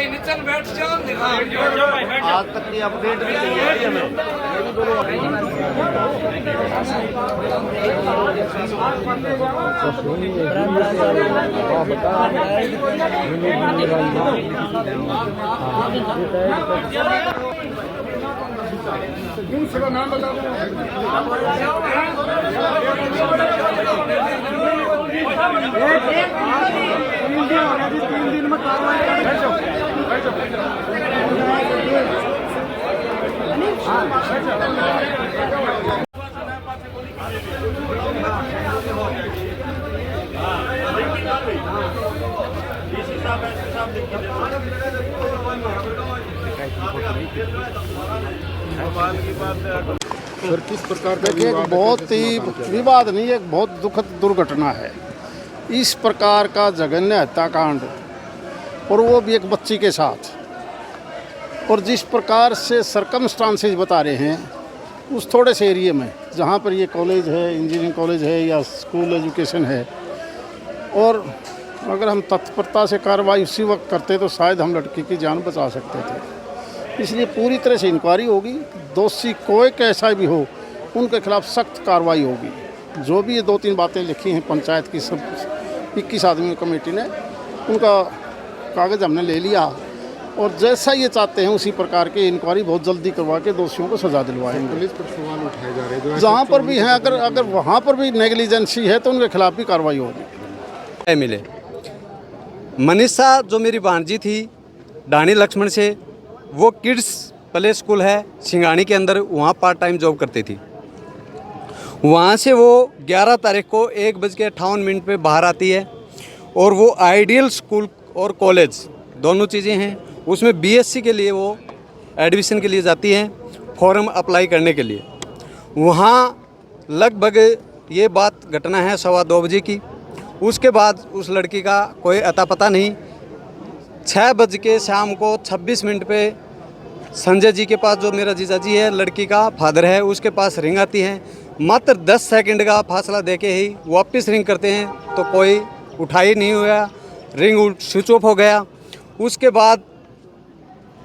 भाई नीचे बैठ जाओ, आज तक की अपडेट भी नहीं है हमें, ये भी दोनों नाम बताओ। तीन दिन में कार्रवाई सर, किस प्रकार का देखिए, बहुत ही विवाद नहीं, एक बहुत दुखद दुर्घटना है। इस प्रकार का जघन्य हत्याकांड, और वो भी एक बच्ची के साथ, और जिस प्रकार से सरकमस्टांसेस बता रहे हैं उस थोड़े से एरिया में जहाँ पर ये कॉलेज है, इंजीनियरिंग कॉलेज है या स्कूल एजुकेशन है, और अगर हम तत्परता से कार्रवाई उसी वक्त करते तो शायद हम लड़की की जान बचा सकते थे। इसलिए पूरी तरह से इंक्वायरी होगी, दोषी कोई कैसा भी हो उनके खिलाफ सख्त कार्रवाई होगी। जो भी ये 2-3 बातें लिखी हैं पंचायत की सब 21 आदमी कमेटी ने, उनका कागज़ हमने ले लिया, और जैसा ये चाहते हैं उसी प्रकार की इंक्वायरी बहुत जल्दी करवा के दोषियों को सजा दिलवाएंगे। पुलिस पर सवाल उठाए जा रहे हैं जहाँ पर भी हैं, अगर वहाँ पर भी नेग्लिजेंसी है तो उनके खिलाफ भी कार्रवाई होगी। मिले मनीषा जो मेरी भांजी थी डाणी लक्ष्मण से, वो किड्स प्ले स्कूल है सिंगानी के अंदर, वहाँ पार्ट टाइम जॉब करती थी। वहाँ से वो 11 तारीख को 1:58 पे बाहर आती है, और वो आइडियल स्कूल और कॉलेज दोनों चीज़ें हैं, उसमें बीएससी के लिए वो एडमिशन के लिए जाती हैं, फॉर्म अप्लाई करने के लिए। वहाँ लगभग ये बात घटना है 2:15 बजे की। उसके बाद उस लड़की का कोई अता पता नहीं। 6 बज के शाम को 26 मिनट पे संजय जी के पास, जो मेरा जीजाजी है, लड़की का फादर है, उसके पास रिंग आती है। मात्र 10 सेकंड का फासला देके ही वापस रिंग करते हैं तो कोई उठा ही नहीं हुआ, रिंग स्विच ऑफ हो गया। उसके बाद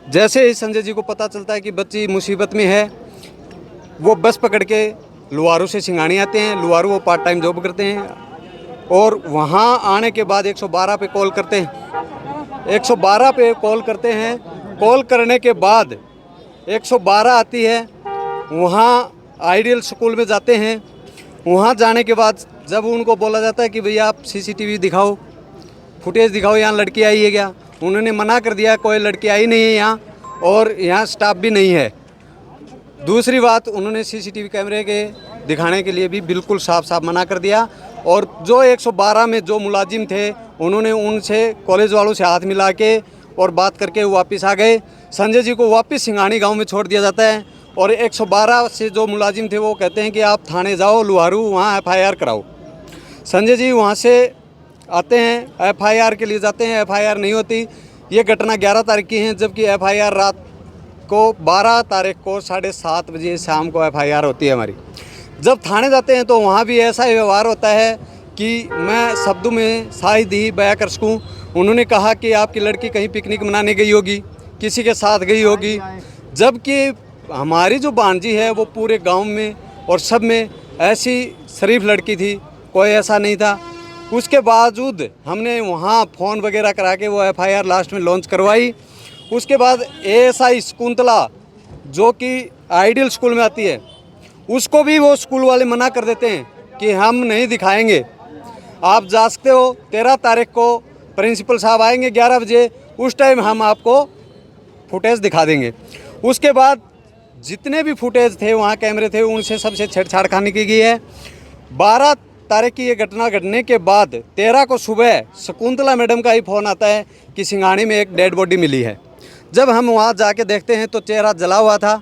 जैसे ही संजय जी को पता चलता है कि बच्ची मुसीबत में है, वो बस पकड़ के लुहारू से सिंगानी आते हैं। लुहारू वो पार्ट टाइम जॉब करते हैं, और वहाँ आने के बाद 112 पे कॉल करते हैं। 112 पे कॉल करते हैं। कॉल करने के बाद 112 आती है, वहाँ आइडियल स्कूल में जाते हैं। वहाँ जाने के बाद जब उनको बोला जाता है कि भैया आप सीसीटीवी दिखाओ, फुटेज दिखाओ, यहाँ लड़की आई है क्या, उन्होंने मना कर दिया, कोई लड़की आई नहीं है यहाँ, और यहाँ स्टाफ भी नहीं है। दूसरी बात, उन्होंने सीसीटीवी कैमरे के दिखाने के लिए भी बिल्कुल साफ साफ मना कर दिया। और जो 112 में जो मुलाजिम थे, उन्होंने उनसे कॉलेज वालों से हाथ मिला के और बात करके वापस आ गए। संजय जी को वापस सिंगानी गांव में छोड़ दिया जाता है, और 112 से जो मुलाजिम थे वो कहते हैं कि आप थाने जाओ लुहारू, वहाँ FIR कराओ। संजय जी वहाँ से आते हैं, FIR के लिए जाते हैं, FIR नहीं होती। ये घटना 11 तारीख की है, जबकि FIR रात को 12 तारीख को 7:30 बजे शाम को FIR होती है हमारी। जब थाने जाते हैं तो वहाँ भी ऐसा ही व्यवहार होता है कि मैं शब्दों में शायद ही बयां कर सकूँ। उन्होंने कहा कि आपकी लड़की कहीं पिकनिक मनाने गई होगी, किसी के साथ गई होगी, जबकि हमारी जो भांजी है वो पूरे गांव में और सब में ऐसी शरीफ लड़की थी, कोई ऐसा नहीं था। उसके बावजूद हमने वहाँ फ़ोन वगैरह करा के वो FIR लास्ट में लॉन्च करवाई। उसके बाद ASI शकुंतला जो कि आइडियल स्कूल में आती है, उसको भी वो स्कूल वाले मना कर देते हैं कि हम नहीं दिखाएंगे, आप जा सकते हो। 13 तारीख को प्रिंसिपल साहब आएंगे 11 बजे, उस टाइम हम आपको फुटेज दिखा देंगे। उसके बाद जितने भी फुटेज थे वहाँ कैमरे थे, उनसे सबसे छेड़छाड़ खाने की गई है। 12 तारीख की ये घटना घटने के बाद 13 को सुबह शकुंतला मैडम का ही फ़ोन आता है कि सिंगानी में एक डेड बॉडी मिली है। जब हम वहाँ जाके देखते हैं तो चेहरा जला हुआ था,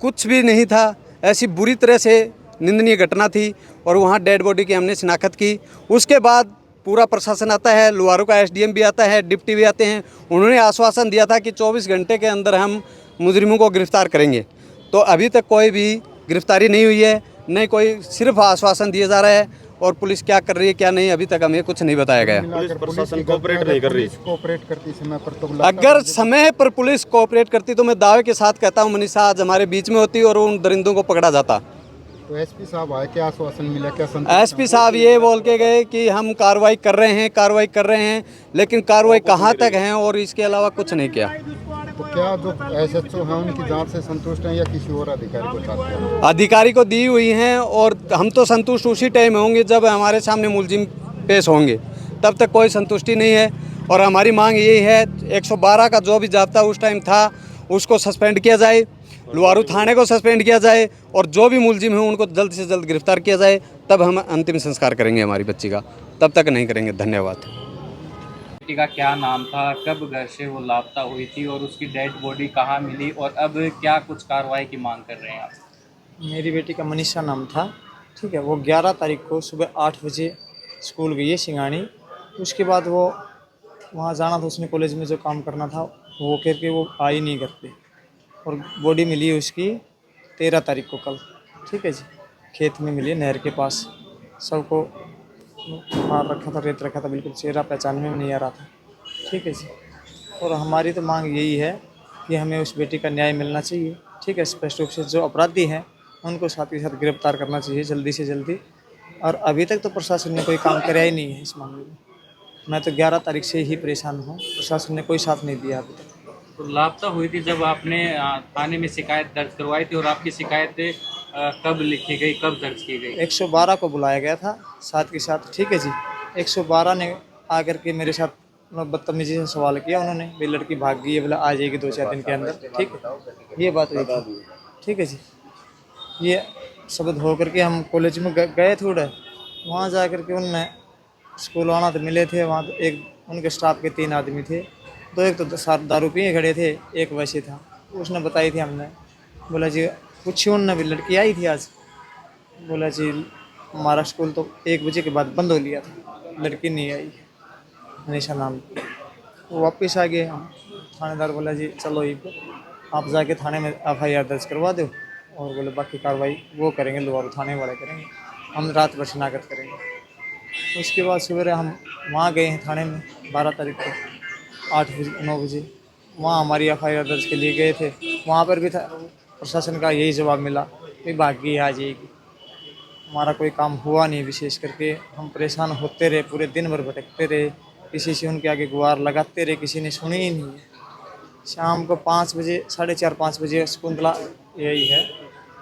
कुछ भी नहीं था। ऐसी बुरी तरह से निंदनीय घटना थी, और वहाँ डेड बॉडी की हमने शिनाख्त की। उसके बाद पूरा प्रशासन आता है, लुहारू का SDM भी आता है, डिप्टी भी आते हैं। उन्होंने आश्वासन दिया था कि 24 घंटे के अंदर हम मुजरिमों को गिरफ़्तार करेंगे। तो अभी तक कोई भी गिरफ्तारी नहीं हुई है, नहीं कोई, सिर्फ आश्वासन दिया जा रहा है। और पुलिस क्या कर रही है क्या नहीं, अभी तक हमें कुछ नहीं बताया गया। पुलिस प्रशासन कोऑपरेट नहीं कर रही। कोऑपरेट करती समय पर तो अगर समय पर पुलिस कोऑपरेट करती तो मैं दावे के साथ कहता हूँ मनीषा आज हमारे बीच में होती और उन दरिंदों को पकड़ा जाता। तो एसपी साहब आए, क्या आश्वासन मिला, क्या एसपी साहब ये बोल के गए कि हम कार्रवाई कर रहे हैं, लेकिन कार्रवाई कहाँ तक है और इसके अलावा कुछ नहीं किया। तो क्या जो एसएचओ हैं उनकी जांच से संतुष्ट हैं या किसी और अधिकारी को चाहते हैं? अधिकारी को दी हुई हैं और हम तो संतुष्ट उसी टाइम होंगे जब हमारे सामने मुलजिम पेश होंगे, तब तक कोई संतुष्टि नहीं है। और हमारी मांग यही है 112 का जो भी जाब्ता उस टाइम था उसको सस्पेंड किया जाए, लुवारू थाने को सस्पेंड किया जाए और जो भी मुलजिम हैं उनको जल्द से जल्द गिरफ्तार किया जाए, तब हम अंतिम संस्कार करेंगे हमारी बच्ची का, तब तक नहीं करेंगे। धन्यवाद। बेटी का क्या नाम था, कब घर से वो लापता हुई थी और उसकी डेड बॉडी कहाँ मिली और अब क्या कुछ कार्रवाई की मांग कर रहे हैं आप? मेरी बेटी का मनीषा नाम था, ठीक है। वो 11 तारीख को सुबह 8 बजे स्कूल गई है सिंगानी। उसके बाद वो वहाँ जाना था, उसने कॉलेज में जो काम करना था वो करके वो आई नहीं घर पे। और बॉडी मिली उसकी 13 तारीख को कल, ठीक है जी, खेत में मिली नहर के पास। सबको मार रखा था, रेत रखा था, बिल्कुल चेहरा पहचानने में नहीं आ रहा था, ठीक है जी। और हमारी तो मांग यही है कि हमें उस बेटी का न्याय मिलना चाहिए, ठीक है। स्पष्ट रूप से जो अपराधी हैं उनको साथ ही साथ गिरफ्तार करना चाहिए जल्दी से जल्दी। और अभी तक तो प्रशासन ने कोई काम कराया ही नहीं है इस मामले में। मैं तो 11 तारीख से ही परेशान हूँ, प्रशासन ने कोई साथ नहीं दिया अभी तक। तो लापता हुई थी जब आपने थाने में शिकायत दर्ज करवाई थी और आपकी शिकायत कब लिखी गई, कब दर्ज की गई? 112 को बुलाया गया था साथ के साथ, ठीक है जी। 112 ने आकर के मेरे साथ बदतमीजी से सवाल किया उन्होंने, भी लड़की भाग गई है, बोला आ जाएगी 2-4 दिन के अंदर, ठीक है। ये बात हुई थी, ठीक है जी। ये शब्द हो करके हम कॉलेज में गए थोड़ा, वहाँ जा कर के उनने स्कूल आना तो मिले थे। वहाँ तो एक उनके स्टाफ के 3 आदमी थे, तो एक तो साथ दारू पिए खड़े थे, एक वैसे था। उसने बताई थी हमने, बोला जी पूछी उनने भी लड़की आई थी आज, बोला जी हमारा स्कूल तो 1 बजे के बाद बंद हो लिया था, लड़की नहीं आई, मनीषा नाम। वो वापस आ गए हम, थानेदार बोला जी चलो ये आप जाके थाने में FIR दर्ज करवा दो और बोले बाकी कार्रवाई वो करेंगे, लोहारू थाने वाले करेंगे, हम रात भर शिनाख्त करेंगे। उसके बाद सवेरे हम वहाँ गए हैं थाने में 12 तारीख को 8-9 बजे। वहाँ हमारी FIR दर्ज के लिए गए थे, वहाँ पर भी था प्रशासन का यही जवाब मिला कि भागी आ जाएगी। हमारा कोई काम हुआ नहीं, विशेष करके हम परेशान होते रहे, पूरे दिन भर भटकते रहे, किसी से उनके आगे गुहार लगाते रहे, किसी ने सुनी ही नहीं। शाम को 5 बजे 4:30-5 बजे शकुंतला यही है,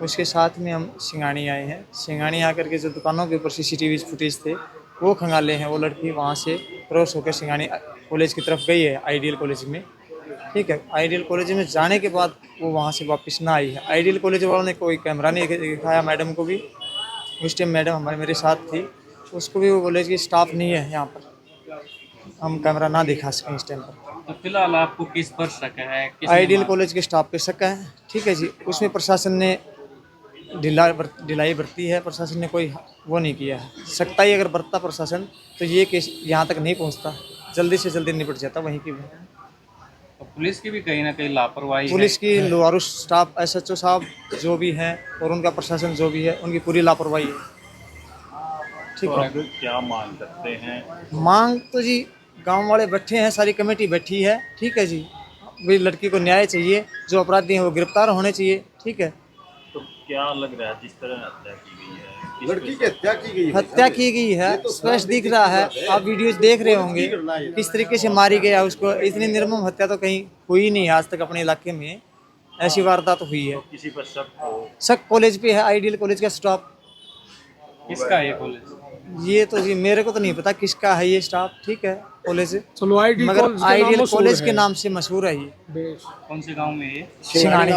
उसके साथ में हम सिंगानी आए हैं। सिंगानी आकर के जो दुकानों के ऊपर CCTV फुटेज थे वो खंगाले हैं। वो लड़की वहाँ से क्रॉस होकर सिंगानी कॉलेज की तरफ गई है, आइडियल कॉलेज में, ठीक है। आइडियल कॉलेज में जाने के बाद वो वहाँ से वापस ना आई है। आइडियल कॉलेज वालों ने कोई कैमरा नहीं दिखाया मैडम को भी, उस टाइम मैडम मेरे साथ थी, उसको भी वो बोले कि स्टाफ नहीं है यहाँ पर, हम कैमरा ना दिखा सकें इस टाइम पर। तो फिलहाल आपको किस पर शक है? आइडियल कॉलेज के स्टाफ पे शक है, ठीक है जी। उसमें प्रशासन ने ढिलाई बरती है, प्रशासन ने कोई वो नहीं किया है। सख्ताई अगर बरतता प्रशासन तो ये केस यहाँ तक नहीं पहुँचता, जल्दी से जल्दी निपट जाता वहीं की। तो पुलिस की भी कहीं ना कहीं लापरवाही है। पुलिस की, लोहारू स्टाफ, SHO साहब जो भी हैं और उनका प्रशासन जो भी है, उनकी पूरी लापरवाही है, ठीक है। तो क्या मांग करते हैं? मांग तो जी गांव वाले बैठे हैं, सारी कमेटी बैठी है, ठीक है जी। भी लड़की को न्याय चाहिए, जो अपराधी हैं वो गिरफ्तार होने चाहिए, ठीक है। तो क्या लग रहा है जिस तरह हत्या की गई है, लड़की की हत्या की गई है? हत्या की गई है, स्पष्ट दिख रहा है, आप वीडियोज देख रहे होंगे किस तरीके से मारी गया उसको। इतनी निर्मम हत्या तो कहीं हुई नहीं आज तक अपने इलाके में, ऐसी वारदात तो हुई है। किसी पर शक हो? शक कॉलेज पे है, आइडियल कॉलेज का स्टाफ। किसका है ये कॉलेज? ये तो जी मेरे को तो नहीं पता किसका है ये स्टाफ, ठीक है, कॉलेज, चलो मगर आइडियल कॉलेज के नाम से मशहूर है ये। कौन से गांव में ये? सिंगानी।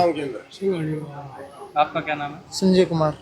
सिंगानी। आपका क्या नाम है? संजय कुमार।